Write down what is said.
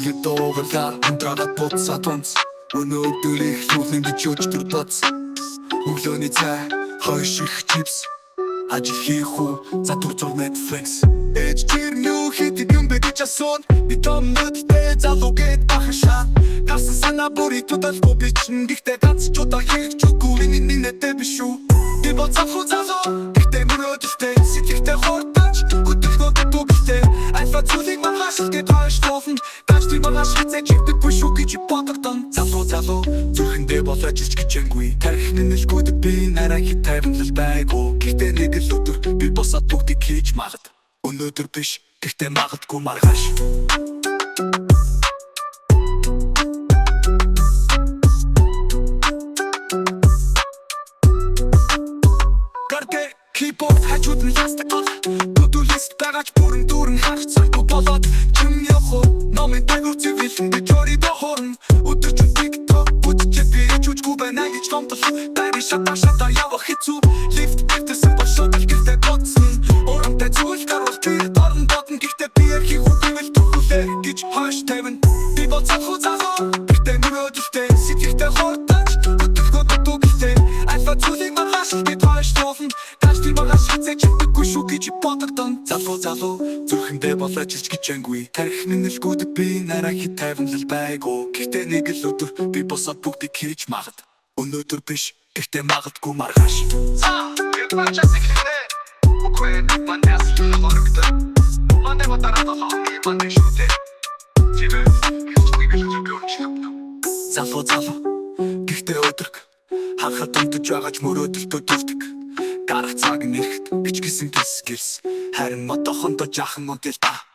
Хилэд дуугарлаа унтраад буцаад унц Өнөөдөр их юуны гэж өчтөр бац Өглөөний цай хойш их чипс Ажил хийх үү задур Netflix Ээж чирнэ юу хийдэг юм бэ гэж асуун Би томнодтэй залуу гээд бахашаа Гарсан санаа бүрий туталгүй бичин Гэхдээ ганц ч удаа хийх чүггүй Миний нэтэ биш үү Би боцох уу залуу Гэхдээ мөрөөдөлтэй сэтгэхтэй хортаж Хөдөлгөөд дүүгтэй Альфа цүлийг маргааш гээд хойш тоофн Даачдыг маргааш хацээ чивдэггүй шүү гэж бодогдон Залуу зүрхэндээ бол ажиллаж гिचэнгүй Тарих нэмэлгүйдэг би нараа хит тайванлал байгуу Гэхдээ нэг л өдөр би босоод бүгдийг хийж магад Өнөөдөр биш гэхдээ магадгүй маргааш Гаргэ keyboard хажууд нь ластик гол To-do list байгаач бүрэн дүүрэн харцаагүй болоод Чим явах номын дагуур цивилэн гэж өрийдөө хорн Өдөржин TikTok үзчихэд би чүчгүй байна гэж номтол Байри шатаа явах хэцүү Лифт дэвтэсэн бошоод гэлтэй гоцсон Орамтай зүйл гарвал тэр дорн дотн Гэхдээ би ярхи хүбивэл түхүүлээ гэж хойш тавин Би боцох уу залуу Гэхдээ мөрөөдөлтэй сэтгэхтэй хортаж Хөдөлгөөд дүүгтэй Альфа зүйлийг маргааш гээд хойш тоофн Даачдыг маргааш хацээ чивдэггүй шүү гэж бодогдон Залуу зүрхэндээ бол ажиллаж гिचэнгүй Тарих нэмэлгүйдэг би нараа хит тайванлал байгуу Гэхдээ нэг л өдөр би босоод бүгдийг хийж магад Өнөөдөр биш гэхдээ магадгүй маргааш Ячаас ихнэ Үгүй мандяс хорогдсон Мандэ батараад хооны мандэ шүтэ Чивэ гिचгүй залуу гэхдээ өдрөг Хахад унтаж байгаач мөрөөдөлтөө дүүрдэг Гарах цаг нэрхт бичгэсэн гис Харин модохондоо жаахан модел та